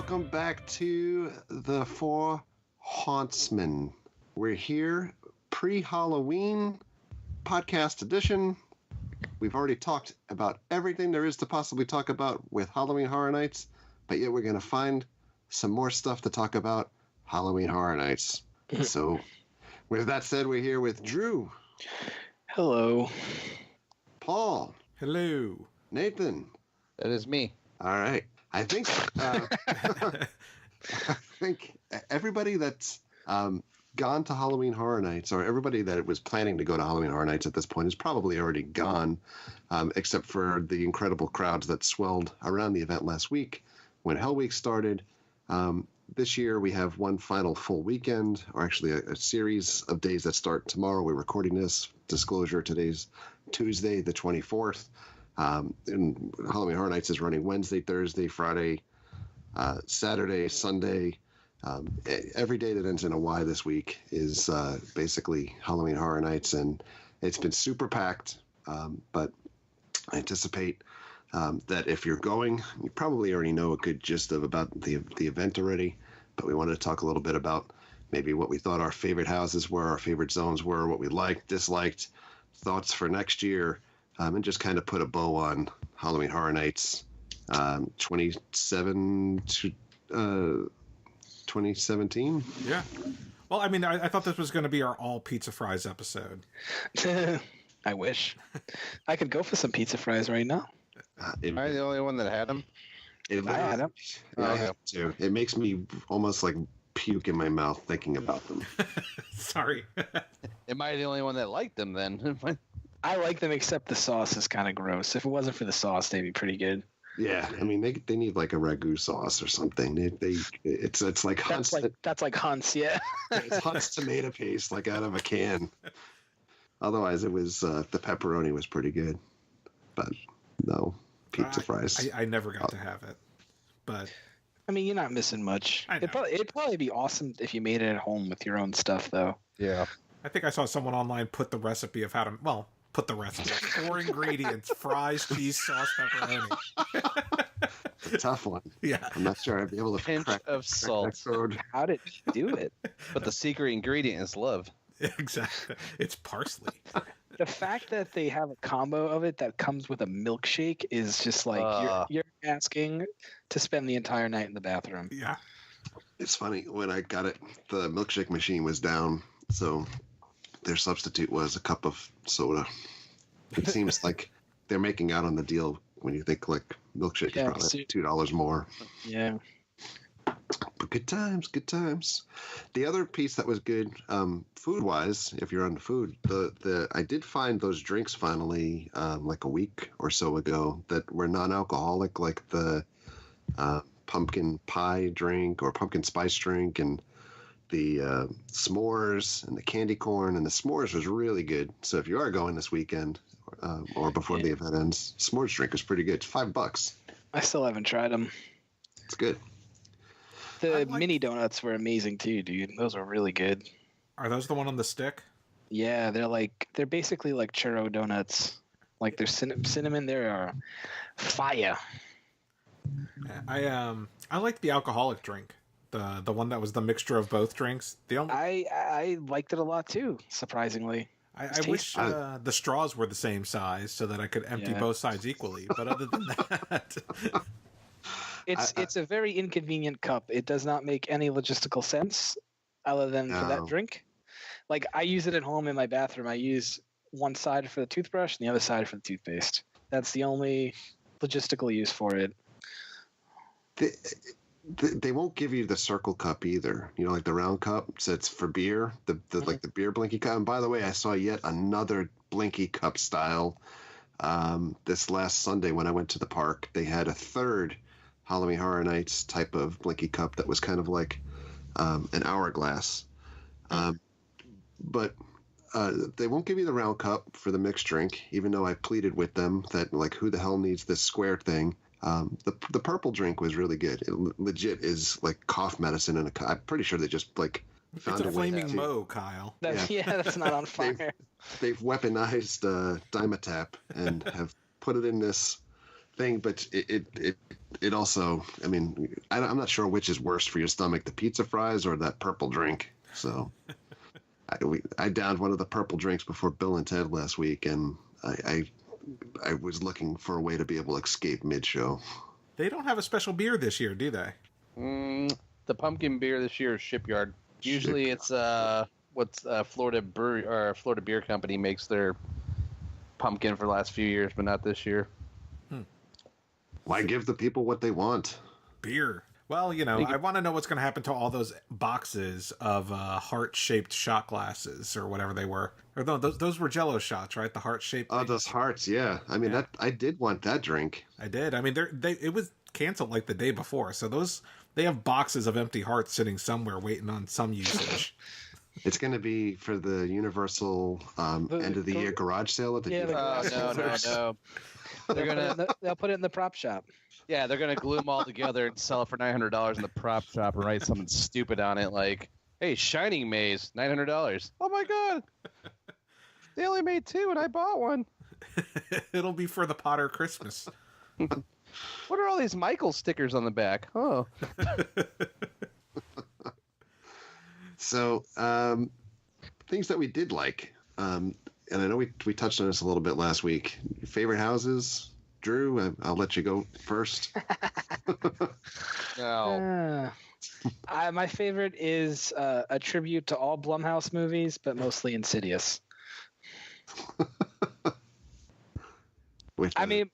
welcome back to the Four Hauntsmen. We're here pre-Halloween podcast edition. We've already talked about everything there is to possibly talk about with Halloween Horror Nights, but yet we're going to find some more stuff to talk about Halloween Horror Nights. So, with that said, we're here with Drew. Hello. Paul. Hello. Nathan. That is me. All right. I think everybody that's gone to Halloween Horror Nights, or everybody that was planning to go to Halloween Horror Nights at this point, is probably already gone, except for the incredible crowds that swelled around the event last week when Hell Week started. This year we have one final full weekend, or actually a series of days that start tomorrow. We're recording this. Disclosure, today's Tuesday, the 24th. And Halloween Horror Nights is running Wednesday, Thursday, Friday, Saturday, Sunday. Every day that ends in a Y this week is basically Halloween Horror Nights, and it's been super packed. But I anticipate that if you're going, you probably already know a good gist about the event already. But we wanted to talk a little bit about maybe what we thought our favorite houses were, our favorite zones were, what we liked, disliked, thoughts for next year. And just kind of put a bow on Halloween Horror Nights 2017. Yeah. Well, I mean, I thought this was going to be our all pizza fries episode. I wish. I could go for some pizza fries right now. Am I the only one that had them? I had them. I have to. It makes me almost like puke in my mouth thinking about them. Sorry. Am I the only one that liked them then? I like them, except the sauce is kind of gross. If it wasn't for the sauce, they'd be pretty good. Yeah, I mean they need like a ragu sauce or something. It's like Hunt's. That's like Hunt's, yeah. It's Hunt's tomato paste, like out of a can. Otherwise, it was the pepperoni was pretty good, but no pizza fries. I never got to have it, but I mean, you're not missing much. It'd probably be awesome if you made it at home with your own stuff, though. Yeah, I think I saw someone online put the recipe of how to put the recipe. 4 ingredients: fries, cheese, sauce, pepperoni. It's a tough one. Yeah. I'm not sure I'd be able to pinch of salt. How did you do it? But the secret ingredient is love. Exactly. It's parsley. The fact that they have a combo of it that comes with a milkshake is just like you're asking to spend the entire night in the bathroom. Yeah. It's funny, when I got it, the milkshake machine was down, so their substitute was a cup of soda. It seems like they're making out on the deal when you think like milkshake is probably $2 more. Yeah. But good times, good times. The other piece that was good, food-wise, if you're on the food, I did find those drinks finally, like a week or so ago, that were non-alcoholic, like the pumpkin pie drink or pumpkin spice drink, and the s'mores and the candy corn. And the s'mores was really good. So if you are going this weekend or before the event ends, s'mores drink is pretty good. It's $5. I still haven't tried them. It's good. The mini donuts were amazing too, dude. Those are really good. Are those the one on the stick? Yeah, they're basically like churro donuts. Like they're cinnamon. They are fire. I like the alcoholic drink. The one that was the mixture of both drinks. I liked it a lot too, surprisingly. I wish the straws were the same size so that I could empty both sides equally. But other than that, it's a very inconvenient cup. It does not make any logistical sense other than for that drink. Like I use it at home in my bathroom. I use one side for the toothbrush and the other side for the toothpaste. That's the only logistical use for it. They won't give you the circle cup either. You know, like the round cup. So it's for beer. Like the beer blinky cup. And by the way, I saw yet another blinky cup style this last Sunday when I went to the park. They had a third Halloween Horror Nights type of blinky cup that was kind of like an hourglass. But they won't give you the round cup for the mixed drink, even though I pleaded with them that, like, who the hell needs this square thing? The purple drink was really good. It legit is like cough medicine in a cup. I'm pretty sure they just like found it's a flaming Moe, Kyle. That's not on fire. They've weaponized Dimetap and have put it in this thing, but it also, I mean, I'm not sure which is worse for your stomach, the pizza fries or that purple drink. So I downed one of the purple drinks before Bill and Ted last week, and I was looking for a way to be able to escape mid-show. They don't have a special beer this year, do they? The pumpkin beer this year is Shipyard. Usually it's what's Florida Brewery or Florida Beer Company makes their pumpkin for the last few years, but not this year. Why give the people what they want? Beer. Well, you know, I want to know what's going to happen to all those boxes of heart-shaped shot glasses or whatever they were. Or no, those were Jell-O shots, right? The heart-shaped. Oh, those hearts, yeah. I mean, I did want that drink. I did. I mean, it was canceled like the day before, so they have boxes of empty hearts sitting somewhere waiting on some usage. It's going to be for the Universal end of the year garage sale at the no. They'll put it in the prop shop. Yeah, they're gonna glue them all together and sell it for $900 in the prop shop and write something stupid on it like, "Hey, Shining Maze, $900." Oh my god! They only made 2 and I bought one. It'll be for the Potter Christmas. What are all these Michael stickers on the back? Oh. So, things that we did like, and I know we touched on this a little bit last week. Favorite houses? Drew, I'll let you go first. No. My favorite is a tribute to all Blumhouse movies, but mostly Insidious. I mean,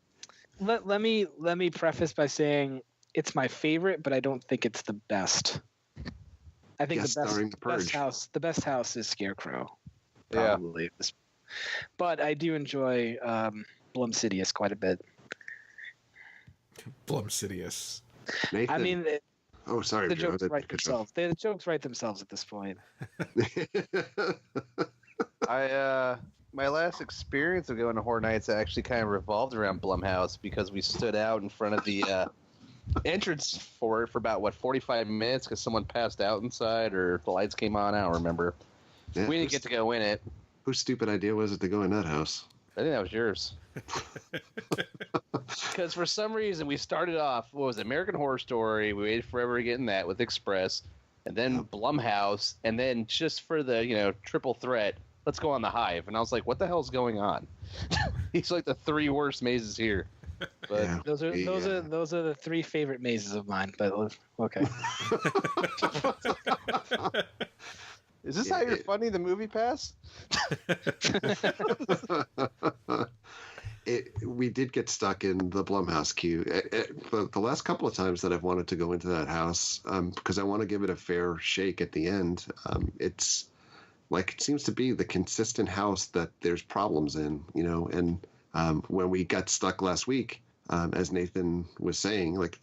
let me preface by saying it's my favorite, but I don't think it's the best. I think the best house is Scarecrow. Probably. Yeah. But I do enjoy Blumsidious quite a bit. Blumsidious. Nathan. I mean, sorry. The jokes write themselves. The jokes write themselves at this point. My last experience of going to Horror Nights actually kind of revolved around Blumhouse because we stood out in front of the entrance for it for about 45 minutes because someone passed out inside or the lights came on. I don't remember. Yeah, we didn't get to go in it. Whose stupid idea was it to go in that house? I think that was yours. Because for some reason we started off, what was it, American Horror Story, we waited forever to get in that with Express, and then Blumhouse, and then just for the, triple threat, let's go on the Hive. And I was like, what the hell's going on? He's like the 3 worst mazes here. But yeah. Those are the 3 favorite mazes of mine, but okay. Is this how you're funding the movie pass? We did get stuck in the Blumhouse queue. The last couple of times that I've wanted to go into that house, because I want to give it a fair shake at the end, it's like it seems to be the consistent house that there's problems in, and when we got stuck last week, as Nathan was saying, like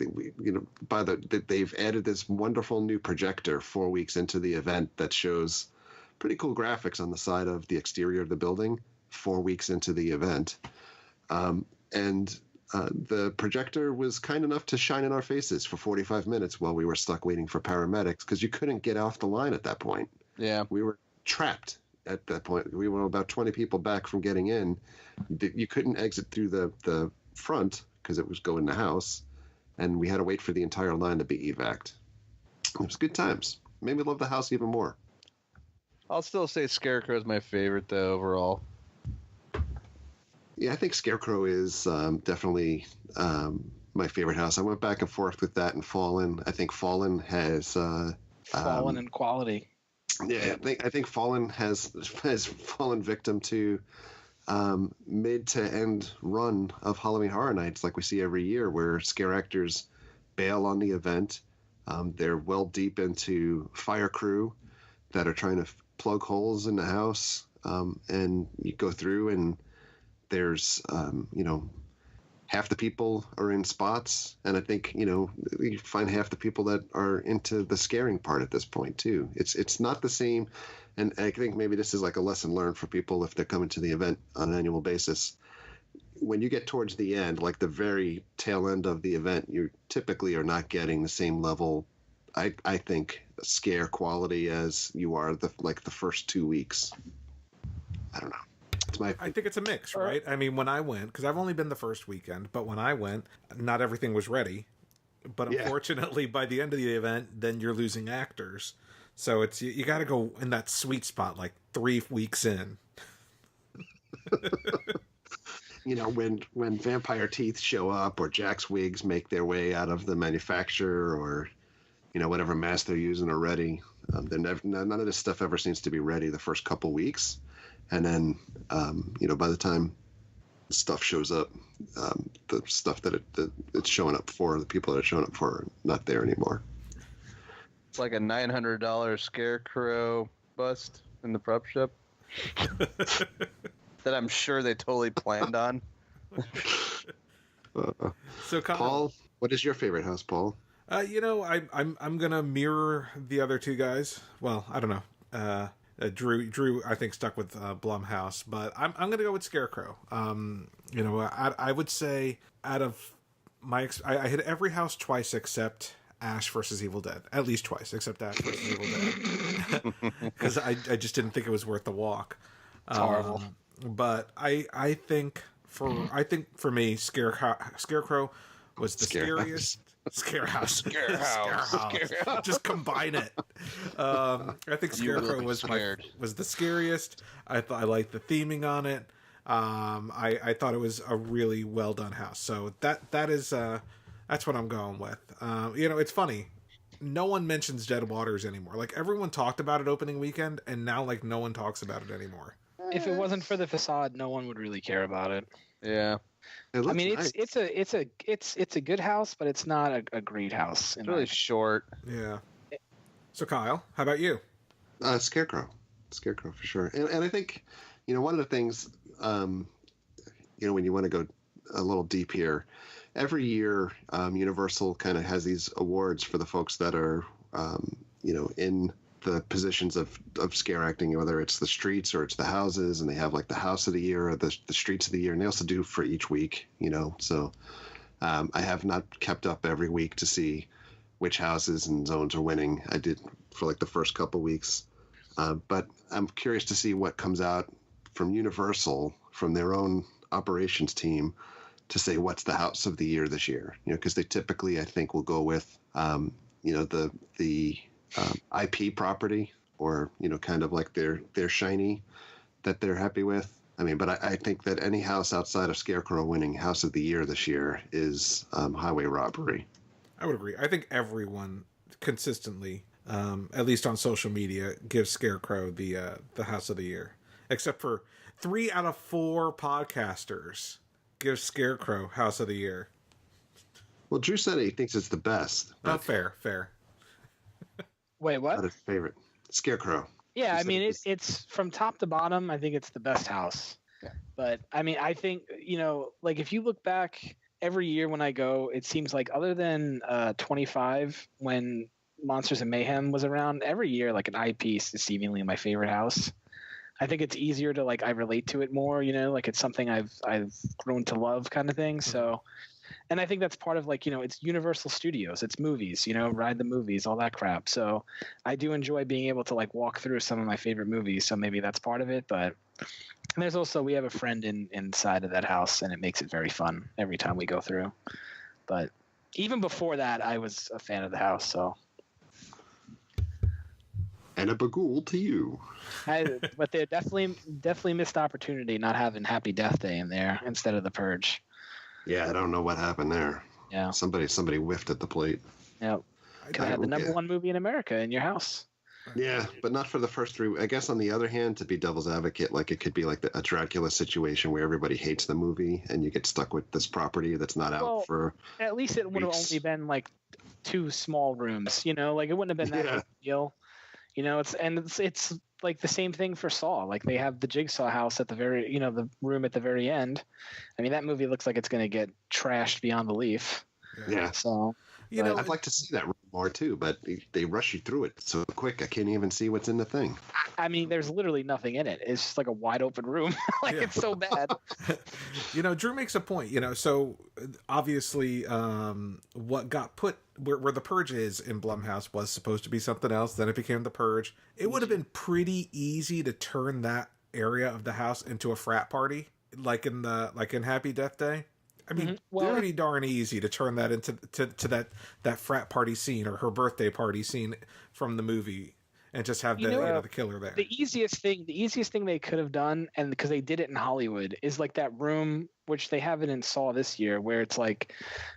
they've added this wonderful new projector 4 weeks into the event that shows pretty cool graphics on the side of the exterior of the building 4 weeks into the event. And the projector was kind enough to shine in our faces for 45 minutes while we were stuck waiting for paramedics because you couldn't get off the line at that point. Yeah. We were trapped at that point. We were about 20 people back from getting in. You couldn't exit through the front because it was going in the house, and we had to wait for the entire line to be evac'd. It was good times. Made me love the house even more. I'll still say Scarecrow is my favorite, though, overall. Yeah, I think Scarecrow is definitely my favorite house. I went back and forth with that and Fallen. I think Fallen has... Fallen in quality. Yeah, I think Fallen has fallen victim to mid to end run of Halloween Horror Nights like we see every year where scare actors bail on the event. They're well deep into fire crew that are trying to plug holes in the house, and you go through and there's half the people are in spots, and I think you find half the people that are into the scaring part at this point too. It's not the same. And I think maybe this is like a lesson learned for people if they're coming to the event on an annual basis. When you get towards the end, like the very tail end of the event, you typically are not getting the same level, I think, scare quality as you are the first 2 weeks. I don't know. I think it's a mix, right? I mean, when I went, because I've only been the first weekend, but when I went, not everything was ready. But unfortunately, by the end of the event, then you're losing actors. So it's you got to go in that sweet spot, like 3 weeks in. When vampire teeth show up or Jack's wigs make their way out of the manufacturer, or whatever mask they're using are ready, none of this stuff ever seems to be ready the first couple weeks, and then by the time stuff shows up, the stuff that it's showing up for, the people that it's showing up for, are not there anymore. It's like a $900 scarecrow bust in the prop shop that I'm sure they totally planned on. So Paul, what is your favorite house, Paul? I'm gonna mirror the other two guys. Well, I don't know. Drew, I think, stuck with Blumhouse, but I'm gonna go with Scarecrow. I would say out of my I hit every house twice except Ash versus Evil Dead, at least twice, except Ash versus Evil Dead, because I just didn't think it was worth the walk. It's horrible. But I think for me, Scarecrow was the scariest. Scarehouse. Just combine it. I think Scarecrow was the scariest. I liked the theming on it. I thought it was a really well done house. So that's what I'm going with. It's funny. No one mentions Dead Waters anymore. Like, everyone talked about it opening weekend, and now like no one talks about it anymore. If it wasn't for the facade, no one would really care about it. Yeah. I mean, nice. it's a good house, but it's not a great house. It's really short. Yeah. So Kyle, how about you? Scarecrow for sure. And I think, one of the things, when you want to go a little deep here, every year, Universal kind of has these awards for the folks that are, in the positions of scare acting, whether it's the streets or it's the houses, and they have like the house of the year or the streets of the year, and they also do for each week, so I have not kept up every week to see which houses and zones are winning. I did for like the first couple weeks, but I'm curious to see what comes out from Universal, from their own operations team, to say what's the house of the year this year, because they typically, I think, will go with the IP property, or kind of like their shiny that they're happy with. I mean, but I think that any house outside of Scarecrow winning house of the year this year is Highway Robbery. I would agree. I think everyone consistently, at least on social media, gives Scarecrow the house of the year, except for 3 out of 4 podcasters give Scarecrow house of the year. Well, Drew said he thinks it's the best. Oh, fair. Wait, what? Not his favorite. Scarecrow. Yeah, I mean, it's from top to bottom, I think it's the best house. Yeah. But, I mean, I think, like if you look back every year when I go, it seems like other than 25, when Monsters and Mayhem was around, every year, like an eyepiece is seemingly my favorite house. I think it's easier to, like, I relate to it more, like it's something I've grown to love kind of thing. So, and I think that's part of, like, it's Universal Studios, it's movies, ride the movies, all that crap. So I do enjoy being able to, like, walk through some of my favorite movies. So maybe that's part of it. But and there's also, we have a friend inside of that house, and it makes it very fun every time we go through. But even before that, I was a fan of the house. So. And a bagool to you. But they definitely missed opportunity not having Happy Death Day in there instead of The Purge. Yeah, I don't know what happened there. Yeah. Somebody whiffed at the plate. Yeah. Could have had the number one movie in America in your house. Yeah, but not for the first 3. I guess on the other hand, to be devil's advocate, like it could be like a Dracula situation where everybody hates the movie and you get stuck with this property that's not out for. At least it would have only been like 2 small rooms, like it wouldn't have been that big a deal. It's like the same thing for Saw. Like they have the Jigsaw house at the very, the room at the very end. I mean, that movie looks like it's going to get trashed beyond belief. Yeah. So, I'd like to see that room more too, but they rush you through it so quick. I can't even see what's in the thing. I mean, there's literally nothing in it. It's just like a wide open room. It's so bad. Drew makes a point, so obviously what got put where the Purge is in Blumhouse was supposed to be something else. Then it became the Purge. It would have been pretty easy to turn that area of the house into a frat party, like in Happy Death Day. I mean, pretty darn easy to turn that into that frat party scene or her birthday party scene from the movie, and just have the killer there. The easiest thing they could have done, and because they did it in Hollywood, is like that room, which they have it in Saw this year, where it's like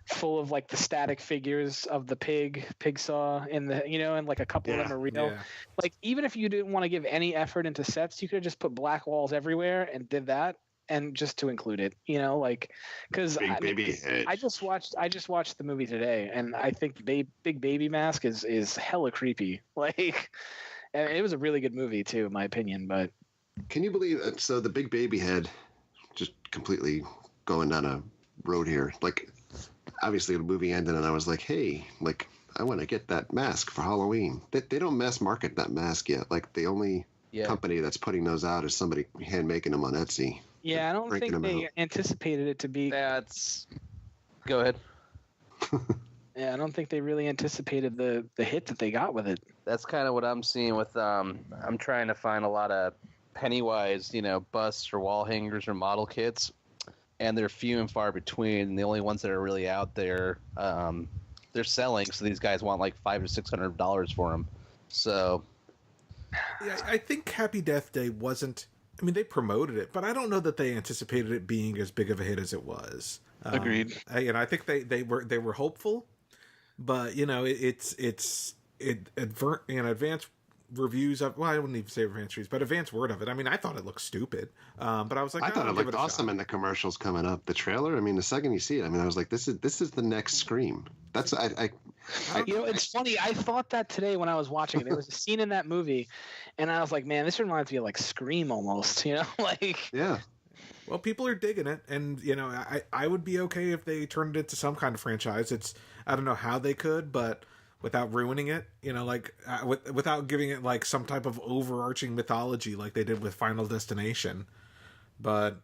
full of like the static figures of the pig saw in the, and like a couple of them are real. Yeah. Like, even if you didn't want to give any effort into sets, you could have just put black walls everywhere and did that. And just to include it, because I just watched the movie today, and I think Big Baby Mask is hella creepy. Like, and it was a really good movie too, in my opinion. But can you believe it? So the Big Baby Head, just completely going down a road here. Like, obviously the movie ended, and I was like, hey, like, I want to get that mask for Halloween. They don't mass market that mask yet. Like, the only company that's putting those out is somebody hand making them on Etsy. Yeah, I don't think they anticipated it to be. Go ahead. Yeah, I don't think they really anticipated the hit that they got with it. That's kind of what I'm seeing with. I'm trying to find a lot of Pennywise, busts or wall hangers or model kits, and they're few and far between. And the only ones that are really out there, they're selling. So these guys want like $500 to $600 for them. So. Yeah, I think Happy Death Day wasn't. I mean, they promoted it, but I don't know that they anticipated it being as big of a hit as it was. Agreed. I think they were hopeful, but advanced reviews of, well, I wouldn't even say advanced reviews, but advanced word of it. I mean, I thought it looked stupid, but I was like, I thought it looked awesome in the commercials coming up. The trailer, I mean, the second you see it, I mean, I was like, this is the next Scream. That's it's funny. I thought that today when I was watching it. There was a scene in that movie, and I was like, man, this reminds me of like Scream almost. Like. Yeah. Well, people are digging it, and I would be okay if they turned it into some kind of franchise. I don't know how they could, but without ruining it, without giving it like some type of overarching mythology like they did with Final Destination. But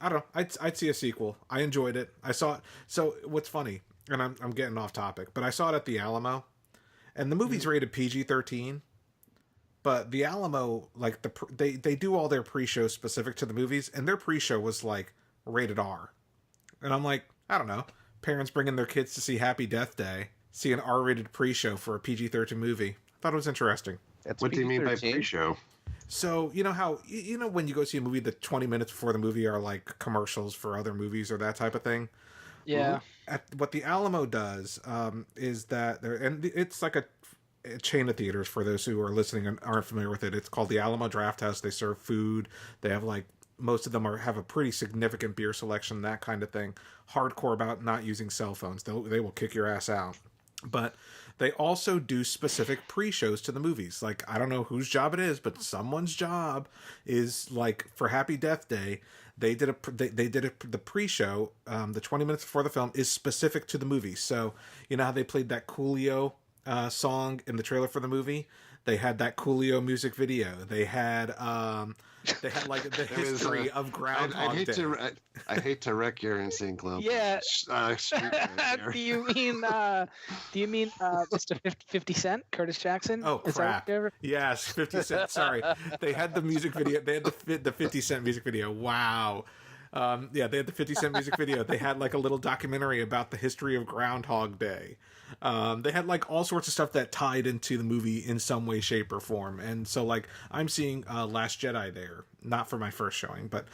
I don't know. I'd see a sequel. I enjoyed it. I saw it. So what's funny, and I'm getting off topic, but I saw it at the Alamo, and the movie's rated PG-13. But the Alamo, like they do all their pre-shows specific to the movies, and their pre-show was like rated R. And I'm like, I don't know, parents bringing their kids to see Happy Death Day, see an R-rated pre-show for a PG-13 movie. I thought it was interesting. What do you mean by pre-show? So, how, when you go see a movie, the 20 minutes before the movie are like commercials for other movies or that type of thing? Yeah. What the Alamo does is that, and it's like a chain of theaters for those who are listening and aren't familiar with it. It's called the Alamo Drafthouse. They serve food. They have like, most of them have a pretty significant beer selection, that kind of thing. Hardcore about not using cell phones. They will kick your ass out. But they also do specific pre-shows to the movies. Like, I don't know whose job it is, but someone's job is like for Happy Death Day. They did the pre-show. The 20 minutes before the film is specific to the movie. So how they played that Coolio song in the trailer for the movie? They had that Coolio music video. They had like the history of Groundhog Day. I hate to wreck your Insane Clown. Yeah. Do you mean Mr. 50 Cent, Curtis Jackson? Oh, crap. Yes, 50 Cent. Sorry. They had the music video. They had the 50 Cent music video. Wow. They had the 50 Cent music video. They had like a little documentary about the history of Groundhog Day. They had like all sorts of stuff that tied into the movie in some way, shape, or form. And so like I'm seeing Last Jedi there, not for my first showing, but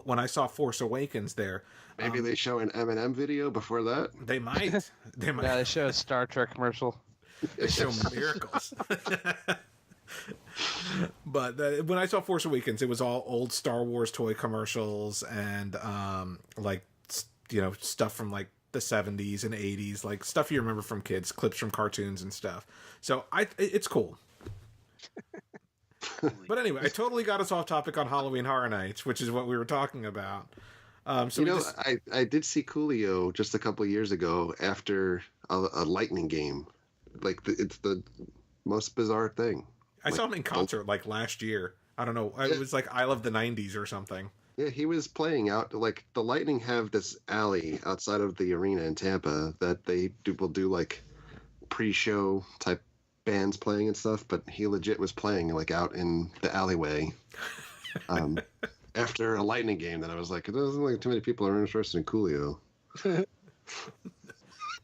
when I saw Force Awakens there. Maybe they show an Eminem video before that. They might. Yeah, they show a Star Trek commercial. They show miracles. But when I saw Force Awakens, it was all old Star Wars toy commercials and stuff from like the 70s and 80s, like stuff you remember from kids, clips from cartoons and stuff. So it's cool. But anyway, I totally got us off topic on Halloween Horror Nights, which is what we were talking about. I did see Coolio just a couple of years ago after a Lightning game. Like it's the most bizarre thing. I saw him in concert like last year. I don't know. It was like I Love the 90s or something. Yeah, he was playing out, like, the Lightning have this alley outside of the arena in Tampa that will do, like, pre-show type bands playing and stuff, but he legit was playing, like, out in the alleyway. after a Lightning game that I was like, it doesn't look like too many people are interested in Coolio.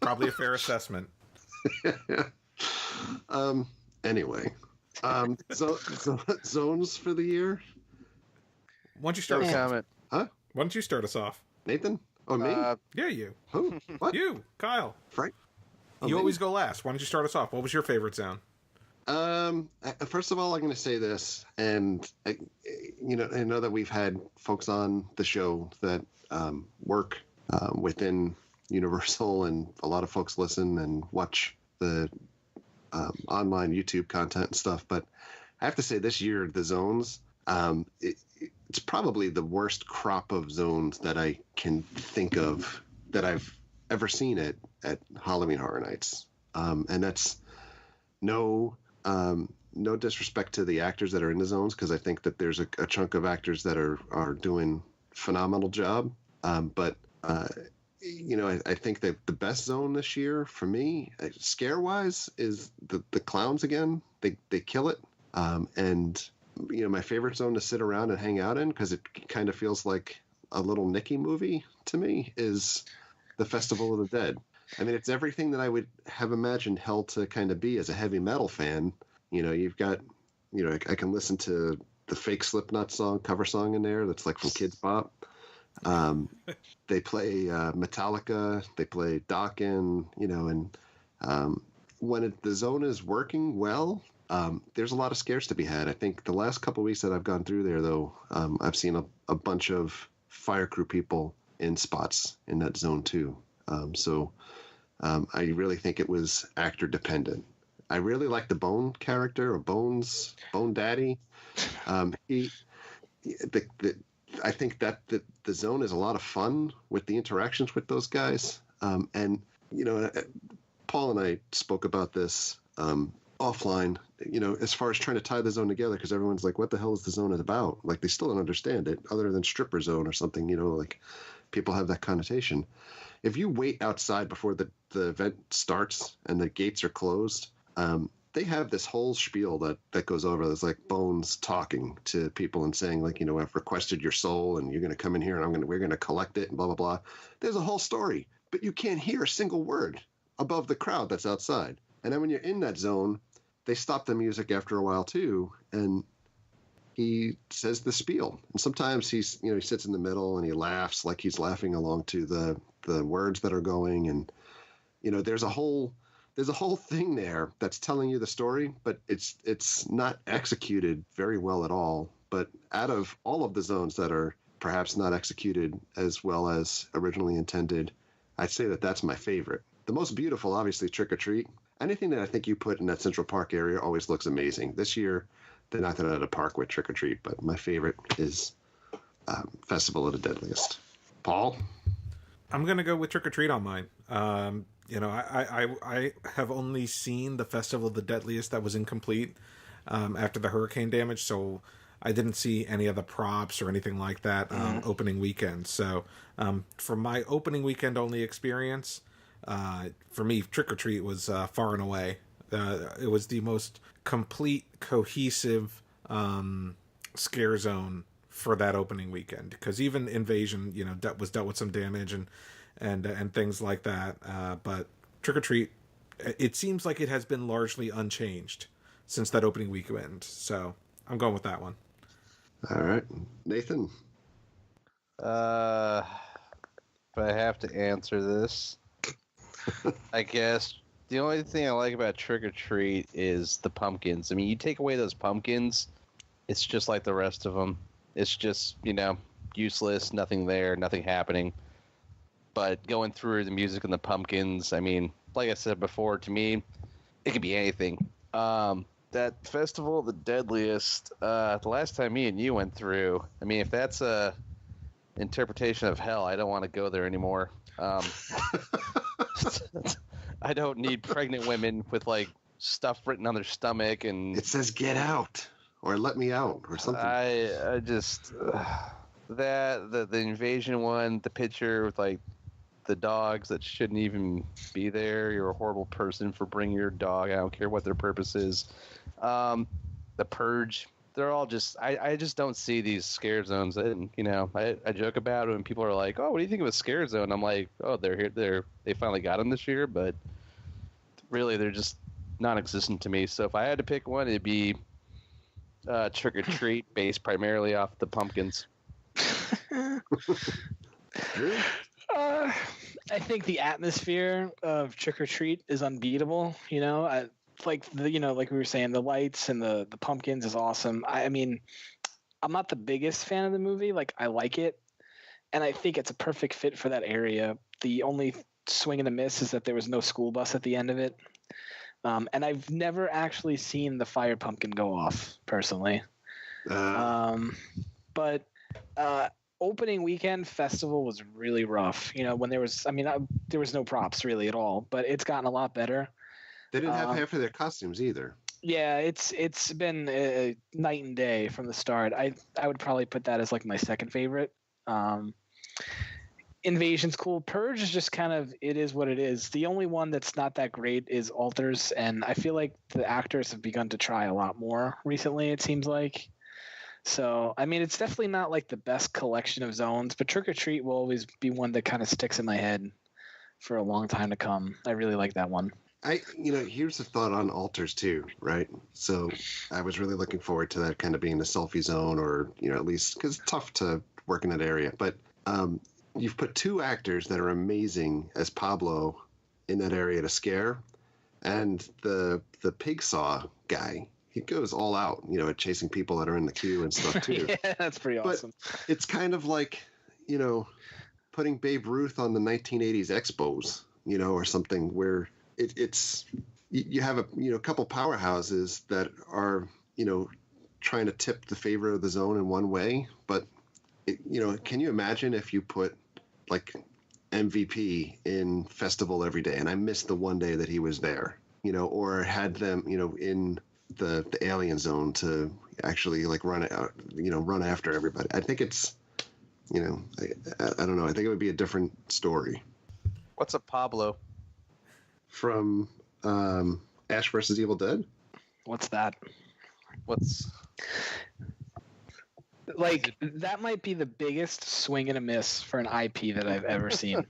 Probably a fair assessment. Anyway, so zones for the year. Why don't you start us off? Huh? Why don't you start us off? Nathan? Oh, me? Yeah, you. Who? What? You, Kyle. Frank? You always go last. Why don't you start us off? What was your favorite zone? First of all, I'm going to say this, and I know that we've had folks on the show that work within Universal, and a lot of folks listen and watch the online YouTube content and stuff. But I have to say, this year the zones, it's probably the worst crop of zones that I can think of that I've ever seen at Halloween Horror Nights, and that's no disrespect to the actors that are in the zones, because I think that there's a chunk of actors that are doing phenomenal job. But I think that the best zone this year for me, scare wise, is the clowns again. They kill it. And my favorite zone to sit around and hang out in, because it kind of feels like a little Nicky movie to me, is the Festival of the Dead. I mean, it's everything that I would have imagined hell to kind of be as a heavy metal fan. You've got, I can listen to the fake Slipknot cover song in there that's like from Kids Bop. They play Metallica, they play Dokken, and when the zone is working well, there's a lot of scares to be had. I think the last couple of weeks that I've gone through there, though, I've seen a bunch of fire crew people in spots in that zone too. So I really think it was actor dependent. I really like the Bone character, or Bone Daddy. I think that the zone is a lot of fun with the interactions with those guys. And Paul and I spoke about this offline, as far as trying to tie the zone together, because everyone's like, what the hell is the zone about? Like, they still don't understand it, other than stripper zone or something, like people have that connotation. If you wait outside before the event starts and the gates are closed, they have this whole spiel that goes over. There's like Bones talking to people and saying, like, I've requested your soul and you're going to come in here and we're going to collect it and blah, blah, blah. There's a whole story, but you can't hear a single word above the crowd that's outside. And then when you're in that zone, they stop the music after a while too, and he says the spiel. And sometimes he sits in the middle and he laughs like he's laughing along to the words that are going. And, there's a whole thing there that's telling you the story, but it's not executed very well at all. But out of all of the zones that are perhaps not executed as well as originally intended, I'd say that that's my favorite. The most beautiful, obviously, Trick or Treat. Anything that I think you put in that Central Park area always looks amazing. This year, they're not out of the park with Trick or Treat, but my favorite is Festival of the Deadliest. Paul? I'm going to go with Trick or Treat on mine. I have only seen the Festival of the Deadliest that was incomplete after the hurricane damage, so I didn't see any of the props or anything like that opening weekend. So for my opening weekend only experience, for me, Trick or Treat was far and away. It was the most complete, cohesive scare zone for that opening weekend, because even Invasion, was dealt with some damage and things like that. But Trick or Treat, it seems like it has been largely unchanged since that opening weekend. So I'm going with that one. All right, Nathan. If I have to answer this, I guess the only thing I like about Trick or Treat is the pumpkins. I mean, you take away those pumpkins, it's just like the rest of them. It's just, useless, nothing there, nothing happening. But going through the music and the pumpkins, I mean, like I said before, to me, it could be anything. That Festival of the Deadliest, the last time me and you went through, I mean, if that's a interpretation of hell, I don't want to go there anymore. I don't need pregnant women with like stuff written on their stomach, and it says "get out" or "let me out" or something. I just the invasion one, the picture with like the dogs that shouldn't even be there. You're a horrible person for bringing your dog. I don't care what their purpose is. The Purge, they're all just I just don't see these scare zones. And I joke about it when people are like, "Oh, what do you think of a scare zone?" I'm like, "Oh, they're here. They finally got them this year," but really they're just non-existent to me. So if I had to pick one, it'd be Trick or Treat, based primarily off the pumpkins. I think the atmosphere of Trick or Treat is unbeatable. Like we were saying, the lights and the pumpkins is awesome. I mean, I'm not the biggest fan of the movie. Like, I like it, and I think it's a perfect fit for that area. The only swing and a miss is that there was no school bus at the end of it. And I've never actually seen the fire pumpkin go off personally. But opening weekend festival was really rough. When there was no props really at all, but it's gotten a lot better. They didn't have half of their costumes either. Yeah, it's been a night and day from the start. I would probably put that as like my second favorite. Invasion's cool. Purge is just kind of, it is what it is. The only one that's not that great is Alters, and I feel like the actors have begun to try a lot more recently, it seems like. So, I mean, it's definitely not like the best collection of zones, but Trick or Treat will always be one that kind of sticks in my head for a long time to come. I really like that one. Here's a thought on Alters too, right? So I was really looking forward to that kind of being a selfie zone, or, at least, because it's tough to work in that area. But you've put two actors that are amazing as Pablo in that area to scare, and the pig saw guy, he goes all out, at chasing people that are in the queue and stuff too. Yeah, that's pretty awesome. But it's kind of like, putting Babe Ruth on the 1980s Expos, or something where it's you have a couple powerhouses that are trying to tip the favor of the zone in one way, but can you imagine if you put like MVP in festival every day, and I missed the one day that he was there, or had them in the alien zone to actually like run after everybody. I think it's I don't know, I think it would be a different story. What's a Pablo? From Ash vs. Evil Dead? What's that? Like, that might be the biggest swing and a miss for an IP that I've ever seen.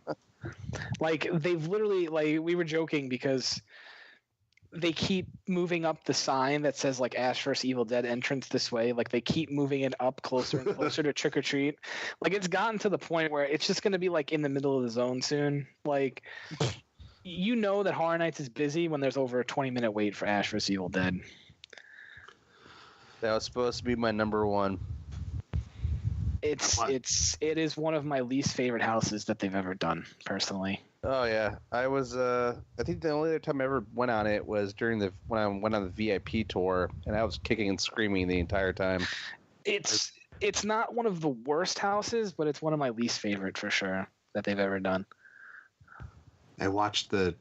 Like, they've literally, like, we were joking because they keep moving up the sign that says, like, Ash vs. Evil Dead entrance this way. Like, they keep moving it up closer and closer to Trick or Treat. Like, it's gotten to the point where it's just going to be, like, in the middle of the zone soon. Like, that Horror Nights is busy when there's over a 20-minute wait for Ash vs. Evil Dead. That was supposed to be my number one. It is one of my least favorite houses that they've ever done, personally. Oh yeah, I was. I think the only other time I ever went on it was when I went on the VIP tour, and I was kicking and screaming the entire time. It's not one of the worst houses, but it's one of my least favorite for sure that they've ever done. I watched the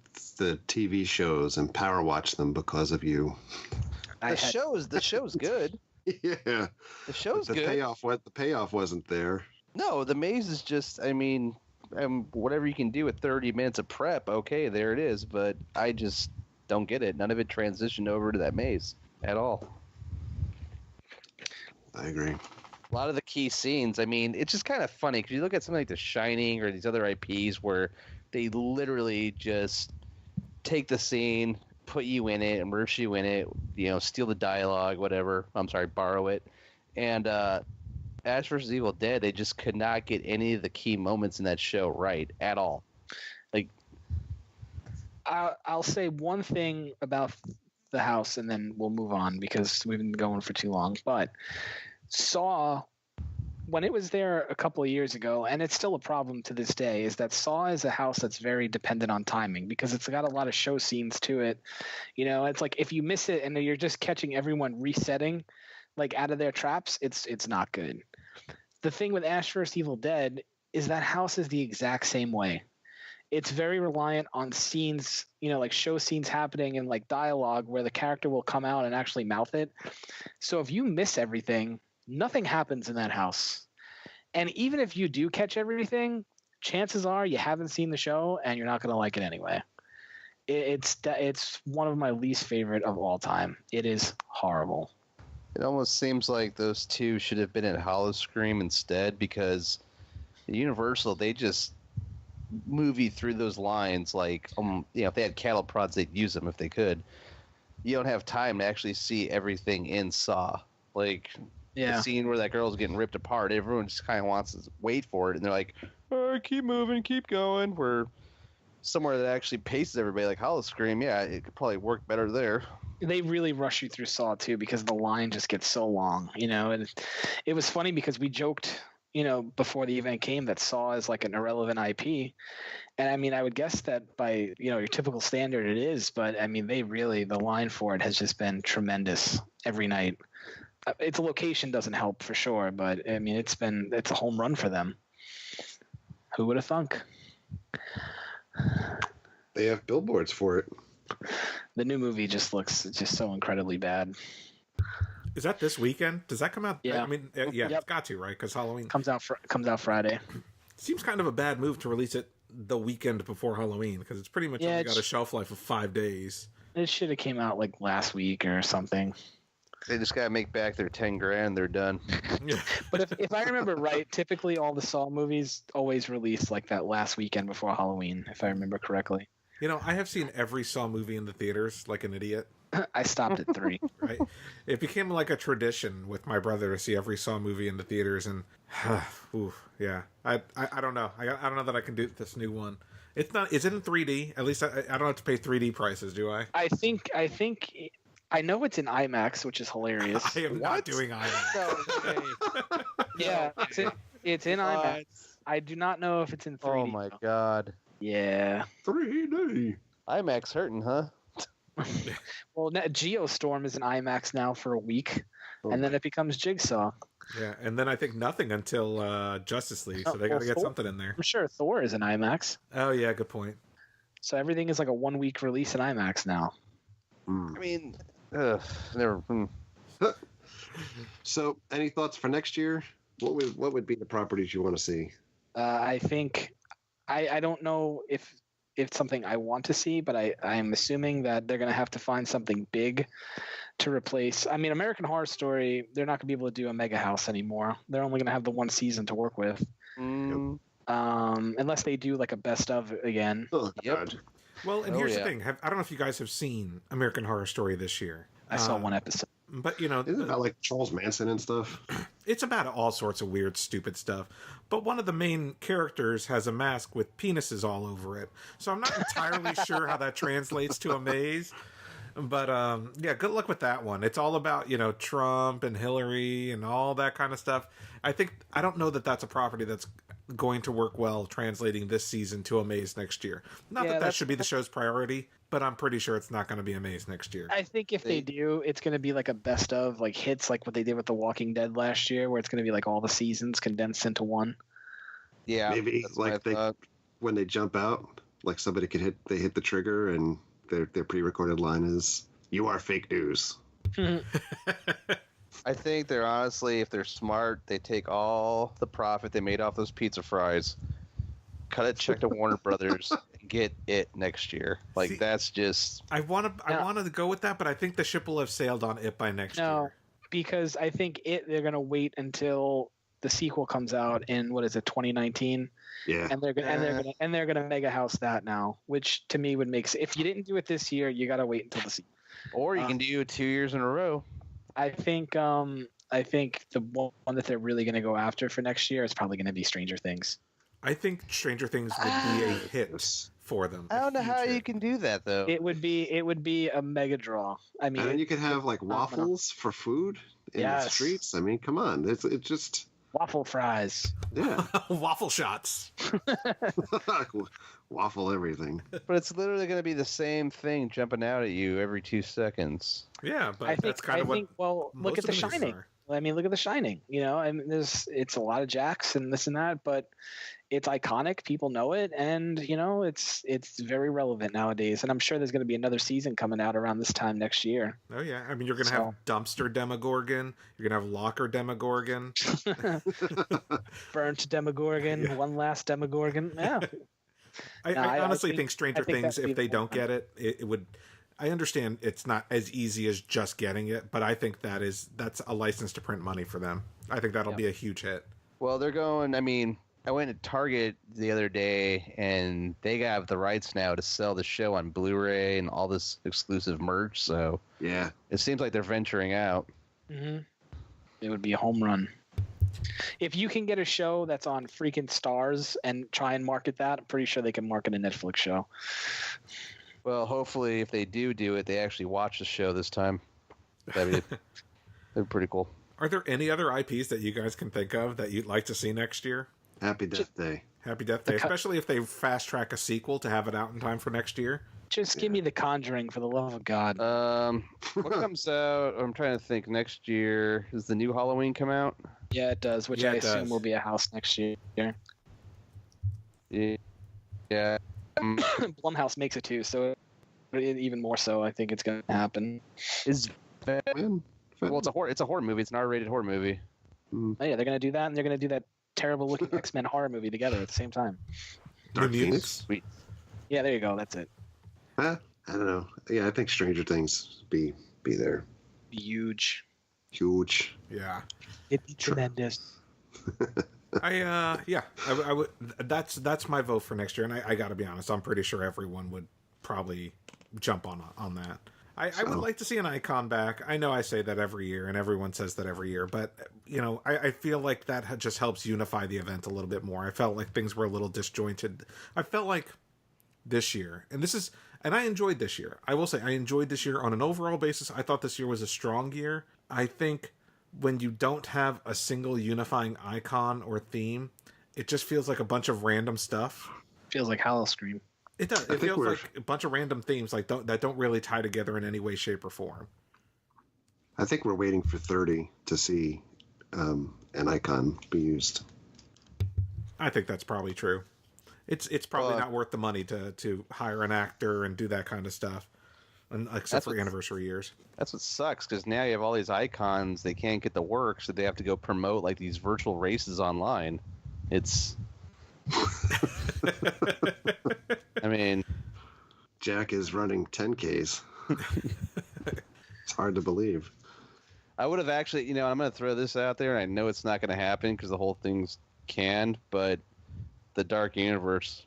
TV shows and power watched them because of you. The show's good. Yeah, the show's good. The payoff wasn't there. No, the maze is just. I mean, whatever you can do with 30 minutes of prep, okay, there it is. But I just don't get it. None of it transitioned over to that maze at all. I agree. A lot of the key scenes. I mean, it's just kind of funny because you look at something like The Shining or these other IPs where they literally just take the scene, put you in it, immerse you in it, steal the dialogue, whatever. I'm sorry, borrow it. And Ash vs. Evil Dead, they just could not get any of the key moments in that show right at all. Like, I'll say one thing about the house, and then we'll move on because we've been going for too long. But Saw, when it was there a couple of years ago, and it's still a problem to this day, is that Saw is a house that's very dependent on timing because it's got a lot of show scenes to it. It's like if you miss it and you're just catching everyone resetting, like out of their traps, it's not good. The thing with Ash vs. Evil Dead is that house is the exact same way. It's very reliant on scenes, like show scenes happening and like dialogue where the character will come out and actually mouth it. So if you miss everything, nothing happens in that house. And even if you do catch everything, chances are you haven't seen the show and you're not going to like it anyway. It's one of my least favorite of all time. It is horrible. It almost seems like those two should have been at Howl-O-Scream instead, because Universal, they just movie through those lines like, if they had cattle prods, they'd use them if they could. You don't have time to actually see everything in Saw. Like, the scene where that girl's getting ripped apart, everyone just kind of wants to wait for it, and they're like, keep moving, keep going. Where somewhere that actually paces everybody, like Howl-O-Scream, it could probably work better there. They really rush you through Saw too, because the line just gets so long, and it was funny because we joked, before the event came, that Saw is like an irrelevant IP. And I mean, I would guess that by, your typical standard it is, but I mean, the line for it has just been tremendous every night. Its location doesn't help for sure, but I mean, it's a home run for them. Who would have thunk? They have billboards for it. The new movie just looks just so incredibly bad. Is that this weekend? Does that come out? Yeah. I mean, It's got to, right? Because Halloween comes out Friday. Seems kind of a bad move to release it the weekend before Halloween, because it's pretty much only got a shelf life of 5 days. It should have came out like last week or something. They just gotta make back their $10,000. They're done. Yeah. But if I remember right, typically all the Saw movies always release like that last weekend before Halloween, if I remember correctly. I have seen every Saw movie in the theaters like an idiot. I stopped at 3. Right? It became like a tradition with my brother to see every Saw movie in the theaters, and yeah. I don't know. I don't know that I can do this new one. It's not. Is it in 3D? At least I don't have to pay 3D prices, do I? I think. I know it's in IMAX, which is hilarious. I am not doing IMAX. Yeah, it's in IMAX. I do not know if it's in 3D. Oh my god. Yeah. 3D. IMAX hurting, huh? Well, Geostorm is in IMAX now for a week, and then it becomes Jigsaw. Yeah, and then I think nothing until Justice League, so they got to get something in there. I'm sure Thor is in IMAX. Oh yeah, good point. So everything is like a 1-week release in IMAX now. I mean, never. So, any thoughts for next year? What would be the properties you want to see? I think I don't know if it's something I want to see, but I'm assuming that they're going to have to find something big to replace. I mean, American Horror Story, they're not going to be able to do a mega house anymore. They're only going to have the one season to work with. Unless they do like a best of again. Oh, God. Well, and here's the thing. I don't know if you guys have seen American Horror Story this year. I saw one episode. But, Isn't it about like Charles Manson and stuff? It's about all sorts of weird, stupid stuff. But one of the main characters has a mask with penises all over it. So I'm not entirely sure how that translates to a maze. But, good luck with that one. It's all about, Trump and Hillary and all that kind of stuff. I don't know that that's a property that's going to work well translating this season to a maze next year. Not that should be the show's priority, but I'm pretty sure it's not going to be a maze next year. I think if they do, it's going to be like a best of like hits, like what they did with The Walking Dead last year, where it's going to be like all the seasons condensed into one. Yeah, maybe like when they jump out, like somebody could hit the trigger and their pre-recorded line is, "You are fake news." I think they're honestly, if they're smart, they take all the profit they made off those pizza fries, cut a check to Warner Brothers, and get it next year. Like, that's just. I want to go with that, but I think the ship will have sailed on it by next year. No, because I think they're going to wait until the sequel comes out in 2019. Yeah. And they're gonna mega house that now, which to me would make sense. If you didn't do it this year, you got to wait until the sequel. Or you can do it 2 years in a row. I think the one that they're really going to go after for next year is probably going to be Stranger Things. I think Stranger Things would be a hit for them. I don't know how you can do that though. It would be a mega draw. I mean, and you could have like waffles for food in the streets. I mean, come on, it's just waffle fries. Yeah, waffle shots. Waffle everything. But it's literally going to be the same thing jumping out at you every 2 seconds. Yeah, but that's kind of what. Well, look at The Shining. I mean, look at The Shining. I mean, it's a lot of jacks and this and that, but it's iconic. People know it, and it's very relevant nowadays. And I'm sure there's going to be another season coming out around this time next year. Oh yeah, I mean, you're going to have Dumpster Demogorgon. You're going to have Locker Demogorgon. Burnt Demogorgon. Yeah. One last Demogorgon. Yeah. I honestly think Stranger Things, if they don't get it, it would. I understand it's not as easy as just getting it, but I think that's a license to print money for them. I think that'll be a huge hit. Well, they're going. I mean, I went to Target the other day, and they have the rights now to sell the show on Blu-ray and all this exclusive merch. So yeah, it seems like they're venturing out. Mm-hmm. It would be a home run. If you can get a show that's on freaking Stars and try and market that, I'm pretty sure they can market a Netflix show. Well, hopefully, if they do it, they actually watch the show this time. That'd be pretty cool. Are there any other IPs that you guys can think of that you'd like to see next year? Happy Death Day. Happy Death Day, especially if they fast track a sequel to have it out in time for next year. Just give me The Conjuring, for the love of God. What comes out? I'm trying to think. Next year, does the new Halloween come out? Yeah, it does, which I assume will be a house next year. Yeah. Blumhouse makes it too, so even more so, I think it's going to happen. Well, it's a horror movie. It's an R-rated horror movie. Oh yeah, they're going to do that, and they're going to do that terrible-looking X-Men horror movie together at the same time. Dark Phoenix? Sweet. Yeah, there you go. That's it. I don't know. Yeah, I think Stranger Things be there. Huge. Huge. Yeah. It'd be tremendous. I would. That's my vote for next year, and I got to be honest. I'm pretty sure everyone would probably jump on that. I would like to see an icon back. I know I say that every year, and everyone says that every year, but I feel like that just helps unify the event a little bit more. I felt like things were a little disjointed. I felt like this year, and I enjoyed this year. I will say I enjoyed this year on an overall basis. I thought this year was a strong year. I think when you don't have a single unifying icon or theme, it just feels like a bunch of random stuff. Feels like Howl-O-Scream. It does. It feels like a bunch of random themes that don't really tie together in any way, shape, or form. I think we're waiting for 30 to see an icon be used. I think that's probably true. It's probably not worth the money to hire an actor and do that kind of stuff, except for anniversary years. That's what sucks, because now you have all these icons. They can't get the work, so they have to go promote like these virtual races online. It's... I mean, Jack is running 10Ks. It's hard to believe. I would have actually, I'm going to throw this out there, and I know it's not going to happen because the whole thing's canned, but the Dark Universe.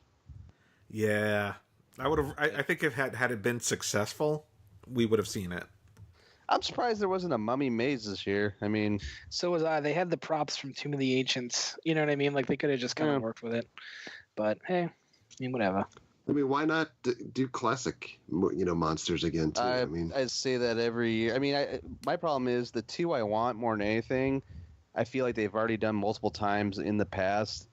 Yeah. I think if had it been successful, we would have seen it. I'm surprised there wasn't a Mummy Maze this year. I mean, so was I. They had the props from Tomb of the Ancients. You know what I mean? Like they could have just kind of worked with it. But hey, whatever. I mean, why not do classic, monsters again too? I say that every year. I mean, my problem is the two I want more than anything. I feel like they've already done multiple times in the past.